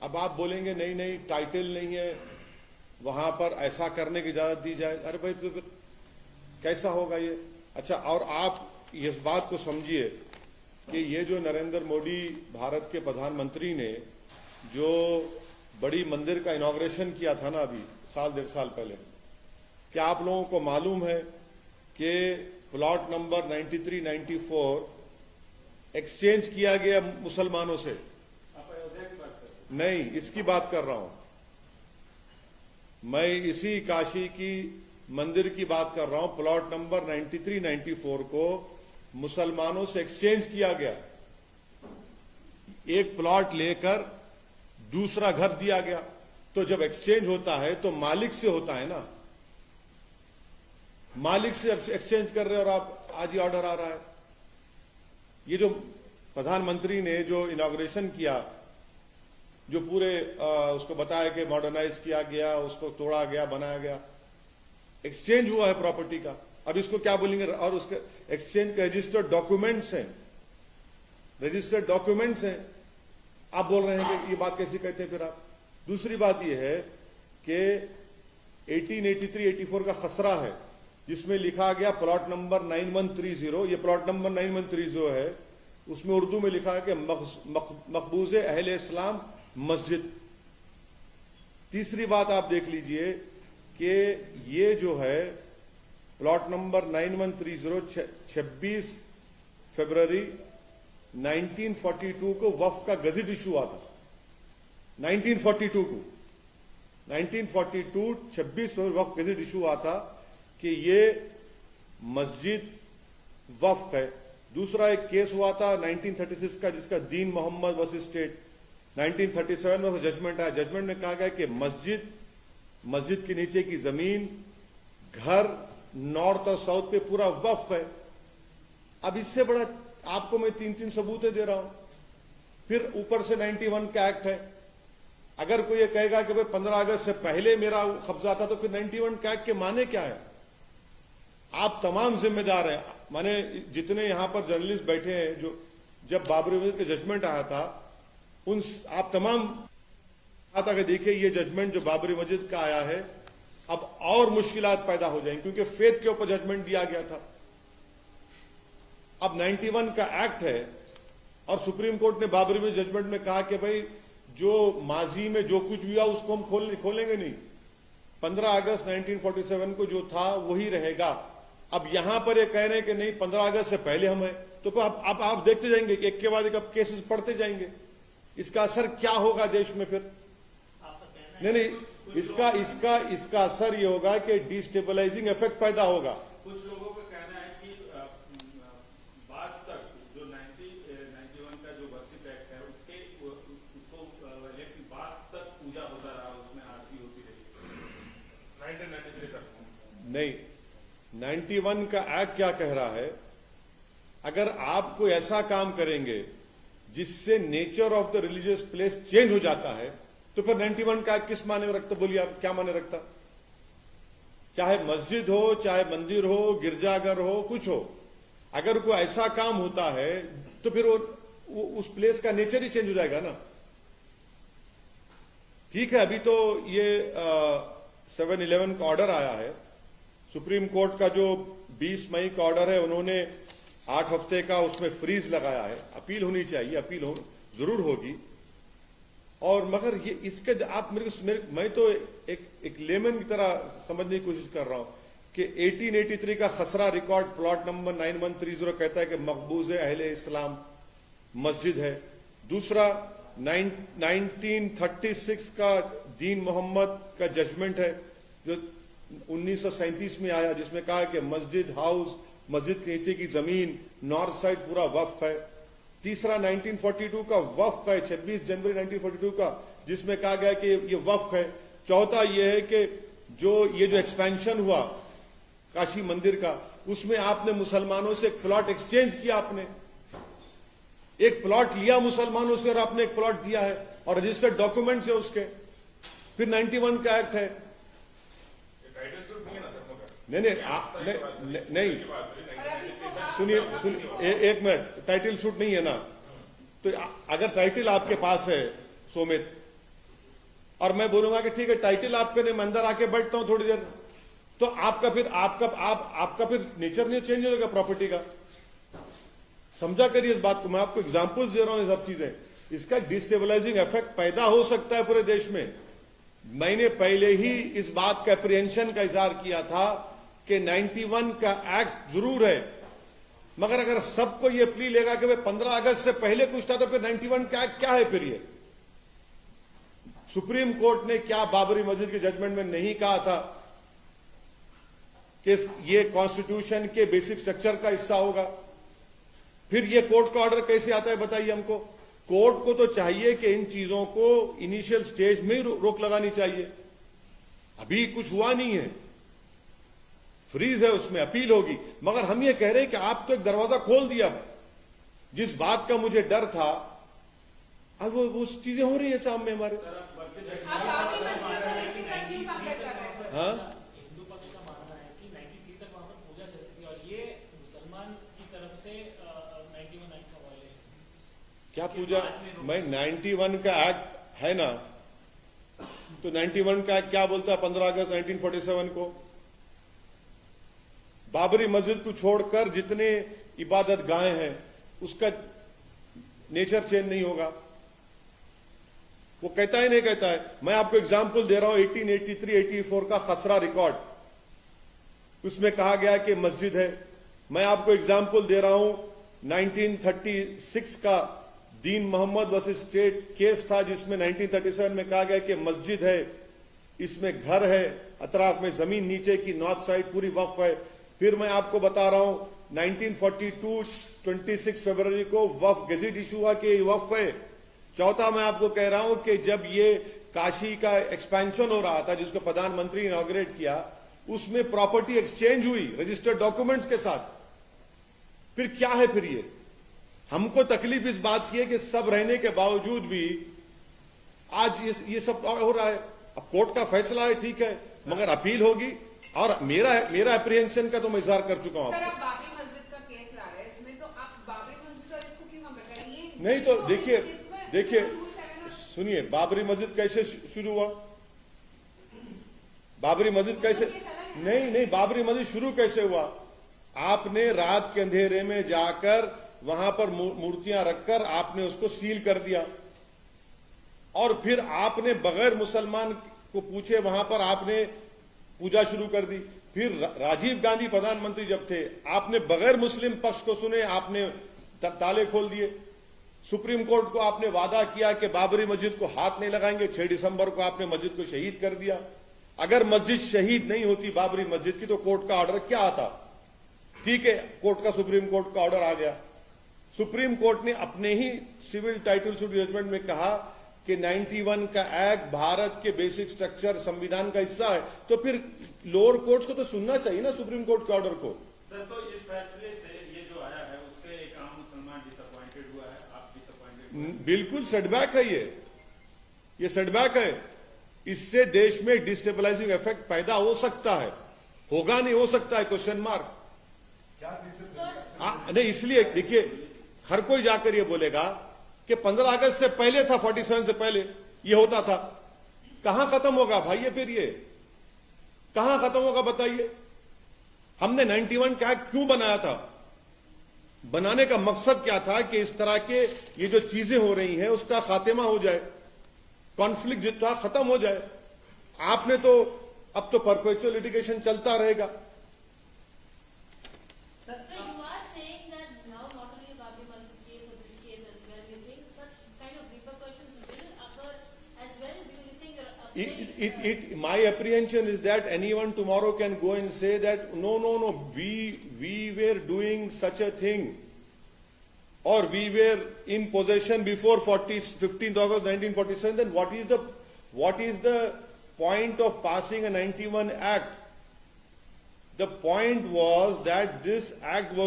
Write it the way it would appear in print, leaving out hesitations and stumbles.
अब आप बोलेंगे नहीं नहीं टाइटल नहीं है, वहां पर ऐसा करने की इजाजत दी जाए। अरे भाई तो फिर कैसा होगा ये? अच्छा, और आप इस बात को समझिए कि ये जो नरेंद्र मोदी भारत के प्रधानमंत्री ने जो बड़ी मंदिर का इनॉग्रेशन किया था ना अभी साल 1.5 साल पहले, क्या आप लोगों को मालूम है कि प्लॉट नंबर 93, 94 एक्सचेंज किया गया मुसलमानों से? नहीं, इसकी बात कर रहा हूं मैं, इसी काशी की मंदिर की बात कर रहा हूं। प्लॉट नंबर 93, 94 को मुसलमानों से एक्सचेंज किया गया। एक प्लॉट लेकर दूसरा घर दिया गया। तो जब एक्सचेंज होता है तो मालिक से होता है ना, मालिक से एक्सचेंज कर रहे हो और आप आज ही ऑर्डर आ रहा है। ये जो प्रधानमंत्री ने जो इनॉग्रेशन किया, जो पूरे उसको बताया कि मॉडर्नाइज किया गया, उसको तोड़ा गया, बनाया गया, एक्सचेंज हुआ है प्रॉपर्टी का। अब इसको क्या बोलेंगे? और उसके एक्सचेंज के रजिस्टर्ड डॉक्यूमेंट्स हैं, रजिस्टर्ड डॉक्यूमेंट्स हैं। आप बोल रहे हैं कि ये बात कैसी कहते हैं फिर आप? दूसरी बात ये है कि 1883, 84 का खसरा है जिसमें लिखा गया प्लॉट नंबर 9130, ये प्लॉट नंबर 9130 है, उसमें उर्दू में लिखा है कि मकबूज अहले इस्लाम मस्जिद। तीसरी बात आप देख लीजिए कि ये जो है प्लॉट नंबर 9130 26 फरवरी 1942 को वक्फ का गजट इशू हुआ था। 1942 को 1942 26 फरवरी वक्फ गजट इशू हुआ था कि ये मस्जिद वक्फ है। दूसरा एक केस हुआ था 1936 का जिसका दीन मोहम्मद वर्सेस स्टेट, 1937 में जजमेंट आया। जजमेंट में कहा गया कि मस्जिद के नीचे की जमीन, घर नॉर्थ और साउथ पे पूरा वक्फ है। अब इससे बड़ा आपको मैं 3 सबूतें दे रहा हूं। फिर ऊपर से 91 का एक्ट है। अगर कोई ये कहेगा कि भाई 15 अगस्त से पहले मेरा कब्जा था, तो फिर 91 का एक्ट के माने क्या है? आप तमाम जिम्मेदार हैं। माने जितने यहां पर जर्नलिस्ट बैठे हैं, जो जब बाबरी मस्जिद का जजमेंट आया था, उन आप तमाम आता कि देखिए ये जजमेंट जो बाबरी मस्जिद का आया है, अब और मुश्किलात पैदा हो जाएंगी क्योंकि फेथ के ऊपर जजमेंट दिया गया था। अब 91 का एक्ट है और सुप्रीम कोर्ट ने बाबरी मस्जिद जजमेंट में कहा कि भाई जो माजी में जो कुछ भी हुआ उसको हम खोलेंगे नहीं। 15 अगस्त 1947 को जो था वही रहेगा। अब यहां पर ये कह रहे हैं कि नहीं 15 अगस्त से पहले हम हैं, तो अब आप देखते जाएंगे कि एक के बाद एक अब केसेस पढ़ते जाएंगे। इसका असर क्या होगा देश में फिर? नहीं, इसका असर ये होगा कि डिस्टेबलाइजिंग इफेक्ट पैदा होगा। कुछ लोगों का कहना है कि बाद तक जो 91 का जो वर्षिप एक्ट है उसको लेकिन बाद तक पूजा होता रहा, उसमें आरती होती रही 1993 तक। नहीं, 91 का एक्ट क्या कह रहा है? अगर आप कोई ऐसा काम करेंगे जिससे nature of the religious place change हो जाता है, तो फिर 91 का एक्ट किस माने में रखता? बोलिए आप, क्या माने रखता? चाहे मस्जिद हो, चाहे मंदिर हो, गिरजाघर हो, कुछ हो, अगर कोई ऐसा काम होता है तो फिर वो उस प्लेस का नेचर ही चेंज हो जाएगा ना। ठीक है, अभी तो ये 7/11 का ऑर्डर आया है। सुप्रीम कोर्ट का जो 20 मई का ऑर्डर है, उन्होंने 8 हफ्ते का उसमें फ्रीज लगाया है। अपील होनी चाहिए, अपील जरूर होगी। और मगर ये इसके आप मैं तो एक लेमन की तरह समझने की कोशिश कर रहा हूं कि 1883 का खसरा रिकॉर्ड प्लॉट नंबर 9130 कहता है कि मकबूज अहले इस्लाम मस्जिद है। दूसरा 1936 का दीन मोहम्मद का जजमेंट है जो 1937 में आया, जिसमें कहा कि मस्जिद हाउस, मस्जिद के नीचे की जमीन, नॉर्थ साइड पूरा वक्फ है। तीसरा 1942 का वक्फ है, 26 जनवरी 1942 का, जिसमें कहा गया कि ये वक्फ है। चौथा ये है कि ये जो एक्सपेंशन हुआ काशी मंदिर का, उसमें आपने मुसलमानों से एक प्लॉट एक्सचेंज किया। आपने एक प्लॉट लिया मुसलमानों से और आपने एक प्लॉट दिया है और रजिस्टर्ड डॉक्यूमेंट्स है उसके। फिर 91 का एक्ट है। नहीं, सुनिए एक मिनट, टाइटल सूट नहीं है ना। तो अगर टाइटल आपके पास है सोमित, और मैं बोलूंगा कि ठीक है टाइटल आपके नहीं, मैं अंदर आके बैठता हूं थोड़ी देर, तो आपका फिर नेचर नहीं चेंज हो जाएगा प्रॉपर्टी का। समझा करिए इस बात को, मैं आपको एग्जांपल्स दे रहा हूं, ये सब चीजें, इसका डिस्टेबलाइजिंग इफेक्ट पैदा हो सकता है पूरे देश में। मैंने पहले ही इस बात का एप्रीहेंशन का इजहार किया था कि 91 का एक्ट जरूर है, मगर अगर सबको ये प्ली लेगा कि भाई 15 अगस्त से पहले कुछ था, तो फिर 91 का एक्ट क्या है फिर ये? सुप्रीम कोर्ट ने क्या बाबरी मस्जिद के जजमेंट में नहीं कहा था कि ये कॉन्स्टिट्यूशन के बेसिक स्ट्रक्चर का हिस्सा होगा? फिर ये कोर्ट का ऑर्डर कैसे आता है बताइए हमको? कोर्ट को तो चाहिए कि इन चीजों को इनिशियल स्टेज में ही रोक लगानी चाहिए। अभी कुछ हुआ नहीं है, फ्रीज है, उसमें अपील होगी, मगर हम ये कह रहे हैं कि आप तो एक दरवाजा खोल दिया। जिस बात का मुझे डर था, अब वो चीजें हो रही है सामने हमारे। हाँ, हिंदू पक्ष का मानना है कि 93 तक वहां पर पूजा चलती थी और ये मुसलमान की तरफ से 91 एक्ट का वायलेशन। क्या पूजा? मैं 91 का एक्ट है ना, तो 91 का एक्ट क्या बोलता है 15 अगस्त 1947 को? बाबरी मस्जिद को छोड़कर जितने इबादत गाहें हैं उसका नेचर चेंज नहीं होगा। वो कहता है नहीं कहता है? मैं आपको एग्जाम्पल दे रहा हूं 1883-84 का खसरा रिकॉर्ड, उसमें कहा गया कि मस्जिद है। मैं आपको एग्जाम्पल दे रहा हूं 1936 का दीन मोहम्मद वर्सेस स्टेट केस था, जिसमें 1937 में कहा गया कि मस्जिद है, इसमें घर है, अतराफ में जमीन नीचे की नॉर्थ साइड पूरी वक्फ है। फिर मैं आपको बता रहा हूं 1942 26 फरवरी को वक्फ गजट इशू हुआ कि वक्फ है। चौथा मैं आपको कह रहा हूं कि जब ये काशी का एक्सपेंशन हो रहा था, जिसको प्रधानमंत्री ने इनॉग्रेट किया, उसमें प्रॉपर्टी एक्सचेंज हुई रजिस्टर्ड डॉक्यूमेंट्स के साथ। फिर क्या है फिर ये? हमको तकलीफ इस बात की है कि सब रहने के बावजूद भी आज ये सब हो रहा है। अब कोर्ट का फैसला है, ठीक है, मगर अपील होगी। और मेरा एप्रीहेंशन का तो मैं इजहार कर चुका हूं। सर, आप बाबरी मस्जिद का केस ला रहे हैं, इसमें तो आप बाबरी मस्जिद और इसको क्यों कंपेयर कर रही हैं? नहीं तो देखिए सुनिए, बाबरी मस्जिद कैसे शुरू हुआ? बाबरी मस्जिद कैसे नहीं, बाबरी मस्जिद शुरू कैसे हुआ? आपने रात के अंधेरे में जाकर वहां पर मूर्तियां रखकर आपने उसको सील कर दिया, और फिर आपने बगैर मुसलमान को पूछे वहां पर आपने पूजा शुरू कर दी। फिर राजीव गांधी प्रधानमंत्री जब थे, आपने बगैर मुस्लिम पक्ष को सुने आपने ताले खोल दिए। सुप्रीम कोर्ट को आपने वादा किया कि बाबरी मस्जिद को हाथ नहीं लगाएंगे। 6 दिसंबर को आपने मस्जिद को शहीद कर दिया। अगर मस्जिद शहीद नहीं होती बाबरी मस्जिद की, तो कोर्ट का ऑर्डर क्या आता? ठीक है, कोर्ट का सुप्रीम कोर्ट का ऑर्डर आ गया। सुप्रीम कोर्ट ने अपने ही सिविल टाइटल सूट जजमेंट में कहा कि 91 का एक्ट भारत के बेसिक स्ट्रक्चर संविधान का हिस्सा है। तो फिर लोअर कोर्ट्स को तो सुनना चाहिए ना सुप्रीम कोर्ट के ऑर्डर को। सर, तो इस फैसले से ये जो आया है उससे एक आम मुसलमान डिसअपॉइंटेड हुआ है, आप डिसअपॉइंटेड? बिल्कुल सेटबैक है ये सेटबैक है। इससे देश में डिस्टेबलाइजिंग इफेक्ट पैदा हो सकता है, होगा नहीं हो सकता है, क्वेश्चन मार्क। नहीं, इसलिए देखिए, हर कोई जाकर ये बोलेगा कि 15 अगस्त से पहले था, 47 से पहले ये होता था। कहां खत्म होगा भाई ये? फिर ये कहां खत्म होगा बताइए? हमने 91 का एक्ट क्यों बनाया था? बनाने का मकसद क्या था कि इस तरह के ये जो चीजें हो रही हैं उसका खात्मा हो जाए, कॉन्फ्लिक्ट जितना खत्म हो जाए। आपने तो अब तो परपेचुअल लिटिगेशन चलता रहेगा। My apprehension is that anyone tomorrow can go and say that no, we were doing such a thing, or we were in possession before 15th August 1947. Then what is the point of passing a 91 Act? The point was that this act was